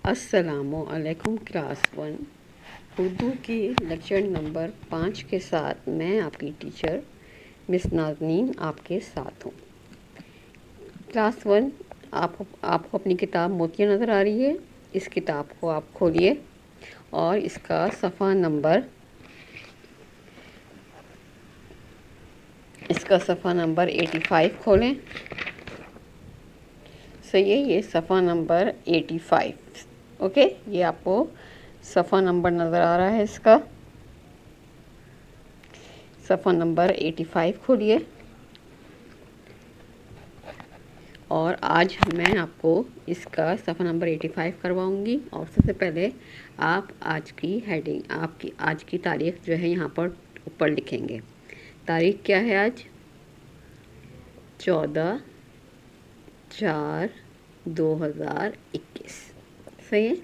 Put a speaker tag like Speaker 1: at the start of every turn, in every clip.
Speaker 1: अस्सलामुअलैकुम क्लास 1 उर्दू की lecture number 5 के साथ मैं आपकी टीचर मिस नाज़नीन आपके साथ हूँ। क्लास 1 आपको अपनी किताब मोतियाँ नज़र आ रही है। इस किताब को आप खोलिए और इसका सफ़ा नंबर 85 खोलें। सही है, ये सफ़ा नंबर 85। ओके, ये आपको सफ़ा नंबर नज़र आ रहा है। इसका सफ़ा नंबर 85 खोलिए और आज मैं आपको इसका सफ़ा नंबर 85 करवाऊंगी। और सबसे पहले आप आज की हेडिंग, आपकी आज की तारीख़ जो है यहाँ पर ऊपर लिखेंगे। तारीख़ क्या है आज? 14/4/2021। सही है,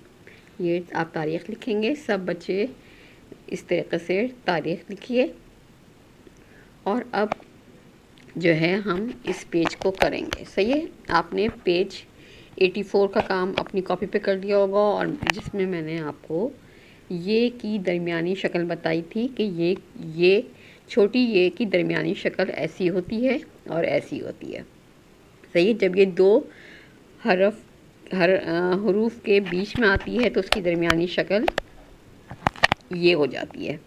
Speaker 1: ये आप तारीख़ लिखेंगे। सब बच्चे इस तरीके से तारीख़ लिखिए। और अब जो है हम इस पेज को करेंगे। सही है, आपने पेज 84 का काम अपनी कॉपी पे कर लिया होगा, और जिसमें मैंने आपको ये की दरमियानी शक्ल बताई थी कि ये छोटी ये की दरमियानी शक्ल ऐसी होती है और ऐसी होती है। सही है, जब ये दो हरूफ के बीच में आती है तो उसकी दरमियानी शक्ल ये हो जाती है।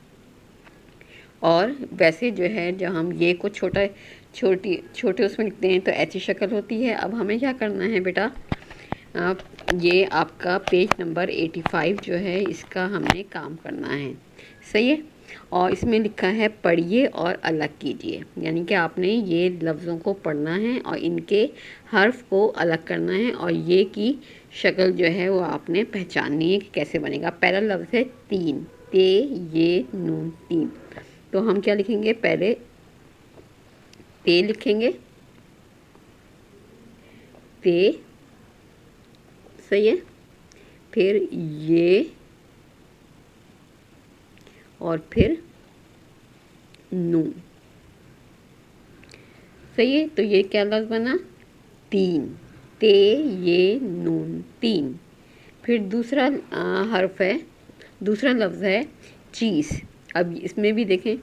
Speaker 1: और वैसे जो है जब हम ये को छोटे उसमें लिखते हैं तो ऐसी शक्ल होती है। अब हमें क्या करना है बेटा, ये आपका पेज नंबर 85 जो है इसका हमने काम करना है। सही है, और इसमें लिखा है पढ़िए और अलग कीजिए, यानी कि आपने ये लफ्ज़ों को पढ़ना है और इनके हर्फ को अलग करना है और ये की शक्ल जो है वो आपने पहचाननी है कि कैसे बनेगा। पहला लफ्ज़ है तीन, ते ये नून तीन। तो हम क्या लिखेंगे? पहले ते लिखेंगे, ते। सही है, फिर ये और फिर नून। सही है, तो ये क्या लफ्ज़ बना? तीन, ते ये नून तीन। फिर दूसरा हर्फ है, दूसरा लफ्ज़ है चीज़। अब इसमें भी देखें,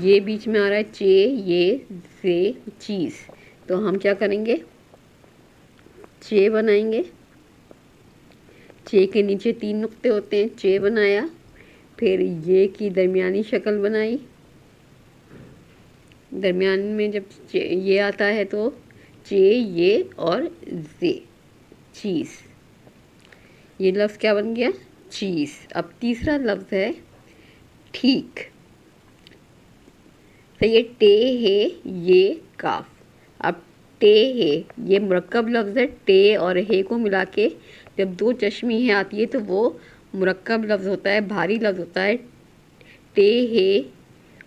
Speaker 1: ये बीच में आ रहा है चे ये से चीज़। तो हम क्या करेंगे? चे बनाएंगे, चे के नीचे 3 नुक्ते होते हैं, चे बनाया। फिर ये की दरमियानी शक्ल बनाई, दरमियान में जब ये आता है तो चे ये और जे, चीज़। ये लफ्ज़ क्या बन गया? चीज़। अब तीसरा लफ्ज़ है ठीक। तो ये टे है ये काफ। अब टे है ये मुरक्कब लफ्ज़ है, टे और हे को मिला के जब दो चश्मी है आती है तो वो मुरक्कब लफ्ज़ होता है, भारी लफ्ज़ होता है। टे है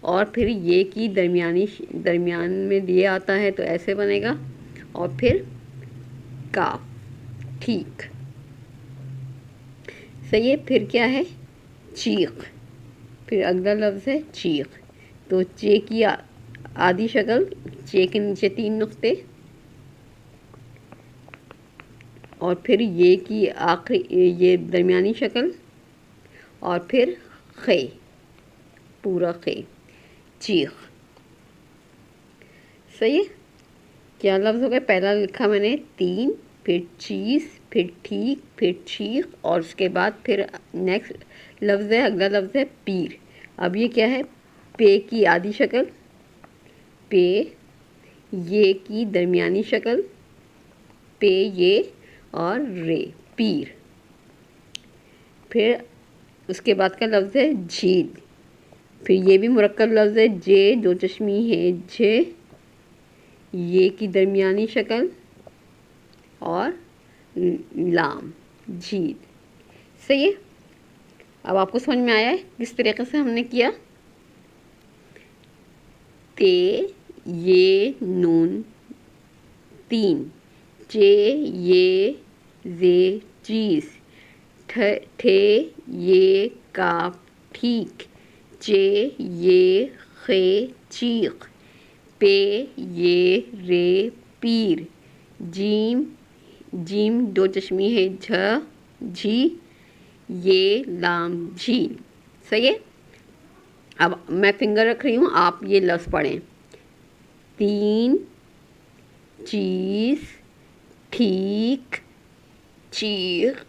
Speaker 1: और फिर ये की दरमियान में ये आता है तो ऐसे बनेगा, और फिर काफ, ठीक। सही है, फिर क्या है? चीख। फिर अगला लफ्ज़ है चीख। तो चे की आधी शक्ल, चे के नीचे 3 नुक्ते, और फिर ये की आखिरी ये दरमियानी शक्ल, और फिर खे, पूरा खे, चीख। सही है, क्या लफ्ज़ हो गया? पहला लिखा मैंने तीन, फिर चीज़, फिर ठीक, फिर चीख, और उसके बाद फिर नेक्स्ट लफ्ज़ है, अगला लफ्ज़ है पीर। अब ये क्या है? पे की आधी शक्ल, पे, ये की दरमियानी शक्ल, पे ये और रे, पीर। फिर उसके बाद का लफ्ज़ है झील। फिर ये भी मुरक्कब लफ्ज़ है, जे दो चश्मी है, झे, ये की दरमियानी शक्ल और लाम, झील। सही है, अब आपको समझ में आया है किस तरीके से हमने किया? ते ये नून तीन, चे ये जे चीज़, ठे ये काफ ठीक, चे ये खे चीख, पे ये रे पीर, जीम दो चश्मी है, झ झी, ये लाम झील। सही है। अब मैं फिंगर रख रही हूँ, आप ये लफ्ज़ पढ़ें। 3 चीज़, ठीक, चीख,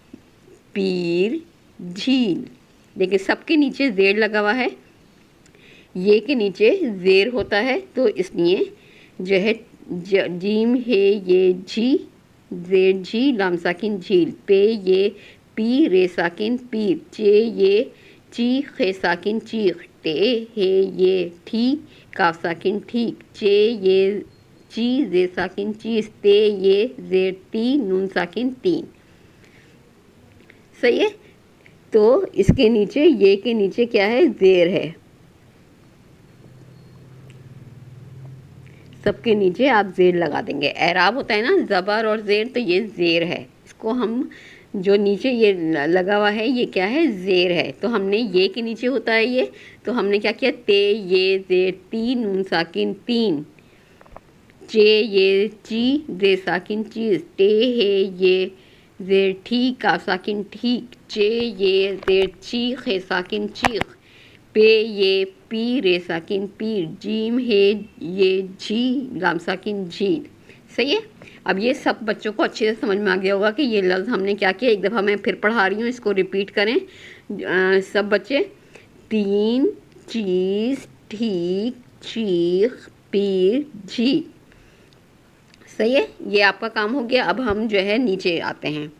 Speaker 1: पीर, झील। देखिए सबके नीचे ज़ेर लगा हुआ है, ये के नीचे ज़ेर होता है, तो इसलिए जो है जीम है ये झी, ज़ेर झी, लाम साकिन झील। पे ये पी, रे साकिन पीर। चे ये ची, खे साकिन चीख। टे है ये ठी, काफ साकिन ठीक। चे ये ची, जे साकिन चीज। ते ये ज़ेर ती, नून साकिन तीन। सही है। तो इसके नीचे, ये के नीचे क्या है, ज़ेर है। सबके नीचे आप ज़ेर लगा देंगे। एराब होता है ना ज़बर और ज़ेर, तो ये ज़ेर है। इसको हम जो नीचे ये लगा हुआ है ये क्या है, ज़ेर है। तो हमने ये के नीचे होता है ये, तो हमने क्या किया, ते ये ज़ेर ती, नून साकिन तीन। चे ये ची, जे साकिन चीज़। टे है ये ज़ेर ठी, काफ साकिन ठीक। चे ये ज़ेर ची, खे साकिन चीख। पे ये पी, रे साकिन पीर। जीम है ये झी, लाम साकिन झील। सही है। अब ये सब बच्चों को अच्छे से समझ में आ गया होगा कि ये लफ्ज़ हमने क्या किया। एक दफ़ा मैं फिर पढ़ा रही हूँ, इसको रिपीट करें सब बच्चे। 3 चीज़, ठीक, चीख, पीर, झील। सही है। ये आपका काम हो गया। अब हम जो है नीचे आते हैं।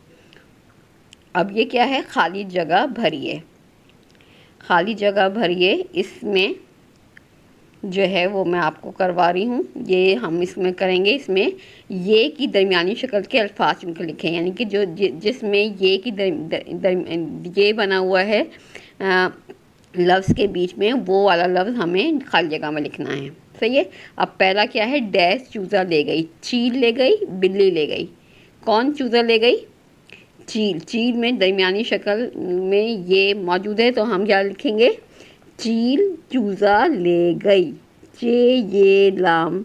Speaker 1: अब ये क्या है, खाली जगह भरिए। खाली जगह भरिए, इसमें जो है वो मैं आपको करवा रही हूँ। ये हम इसमें करेंगे, इसमें ये की दरमियानी शक्ल के अल्फाज चुनकर लिखें, यानी कि जो जिसमें ये की ये बना हुआ है लफ्ज़ के बीच में, वो वाला लफ्ज़ हमें खाली जगह में लिखना है। सही है। अब पहला क्या है, डैश चूज़ा ले गई। चील ले गई, बिल्ली ले गई। कौन चूज़ा ले गई, चील। चील में दरमियानी शक्ल में ये मौजूद है, तो हम क्या लिखेंगे, चील चूज़ा ले गई। चे ये लाम,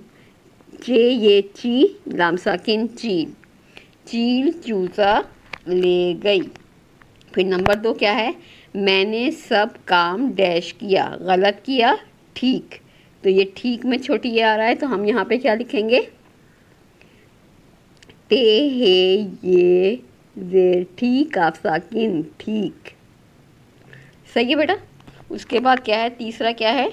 Speaker 1: चे ये ची, लाम साकिन चील। चील चूज़ा ले गई। फिर नंबर 2 क्या है, मैंने सब काम डैश किया। गलत किया, ठीक। तो ये ठीक में छोटी ये आ रहा है, तो हम यहाँ पे क्या लिखेंगे, ते है ये ज़ेर ठी, काफ साकिन ठीक। सही है बेटा। उसके बाद क्या है, तीसरा क्या है,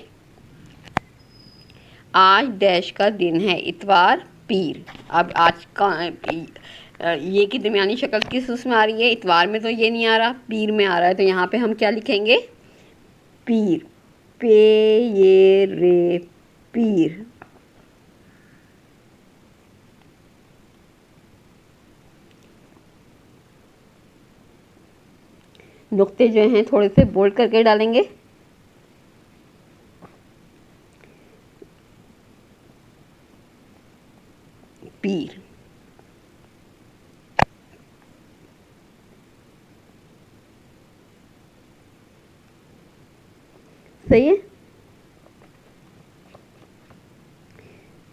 Speaker 1: आज डैश का दिन है, इतवार, पीर। अब आज का ये की दरमियानी शक्ल किस उसमें आ रही है, इतवार में तो ये नहीं आ रहा, पीर में आ रहा है, तो यहाँ पे हम क्या लिखेंगे, पीर। पे ये रे पीर। नुक्ते जो हैं थोड़े से बोल्ड करके डालेंगे। पीर। सही है।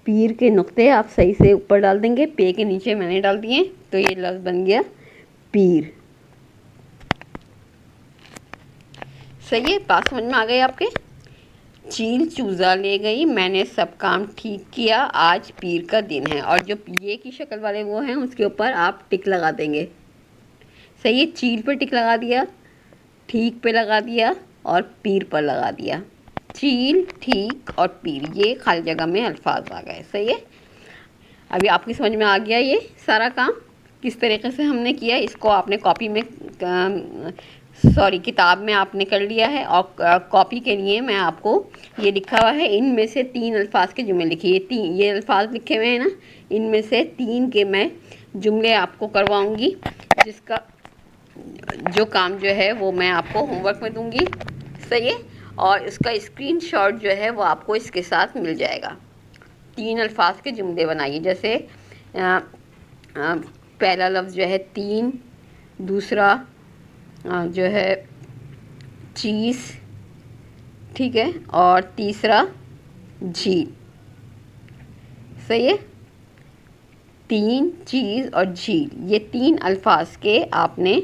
Speaker 1: पीर के नुक्ते आप सही से ऊपर डाल देंगे, पे के नीचे मैंने डाल दिए, तो ये लफ्ज़ बन गया पीर। सही है। बात समझ में आ गई आपके। चील चूज़ा ले गई, मैंने सब काम ठीक किया, आज पीर का दिन है। और जो ये की शक्ल वाले वो हैं, उसके ऊपर आप टिक लगा देंगे। सही है। चील पर टिक लगा दिया, ठीक पे लगा दिया, और पीर पर लगा दिया। चील, ठीक और पीर, ये खाली जगह में अल्फाज आ गए। सही है। अभी आपकी समझ में आ गया ये सारा काम किस तरीके से हमने किया। इसको आपने कॉपी में किताब में आपने कर लिया है, और कॉपी के लिए मैं आपको ये लिखा हुआ है, इनमें से 3 अल्फाज के जुमले लिखिए। ये अल्फाज लिखे हुए हैं ना, इनमें से 3 के मैं जुमले आपको करवाऊंगी, जिसका जो काम जो है वो मैं आपको होमवर्क में दूंगी। सही है। और इसका स्क्रीनशॉट जो है वो आपको इसके साथ मिल जाएगा। 3 अल्फाज के जुमले बनाइए। जैसे पहला लफ्ज़ जो है 3, दूसरा जो है चीज़, ठीक है, और तीसरा झील। सही है। 3 चीज़ और झील, ये 3 अल्फाज के आपने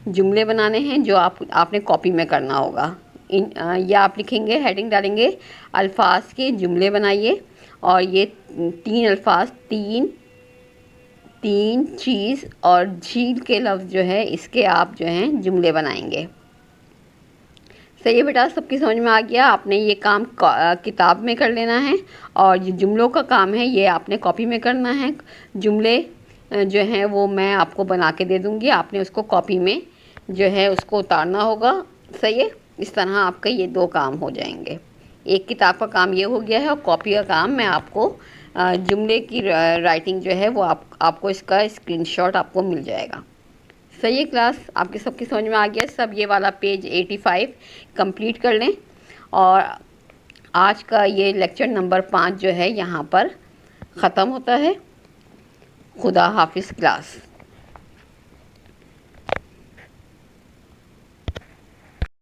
Speaker 1: जुमले बनाने हैं जो आपने कॉपी में करना होगा। या आप लिखेंगे, हेडिंग डालेंगे, अल्फाज के जुमले बनाइए, और ये 3 अल्फाज, तीन चीज़ और झील के लफ्ज़ जो है इसके आप जो हैं जुमले बनाएंगे। सही है बेटा, सबकी समझ में आ गया। आपने ये काम किताब में कर लेना है, और जो जुमलों का काम है ये आपने कॉपी में करना है। जुमले जो हैं वो मैं आपको बना के दे दूँगी, आपने उसको कॉपी में जो है उसको उतारना होगा। सही है, इस तरह आपके ये 2 काम हो जाएंगे। एक किताब का काम ये हो गया है, और कॉपी का काम मैं आपको जुमले की राइटिंग जो है वो आपको इसका स्क्रीनशॉट आपको मिल जाएगा। सही है क्लास, आपके सबकी समझ में आ गया। सब ये वाला पेज 85 कंप्लीट कर लें, और आज का ये लेक्चर नंबर 5 जो है यहाँ पर ख़त्म होता है। खुदा हाफिज़ क्लास।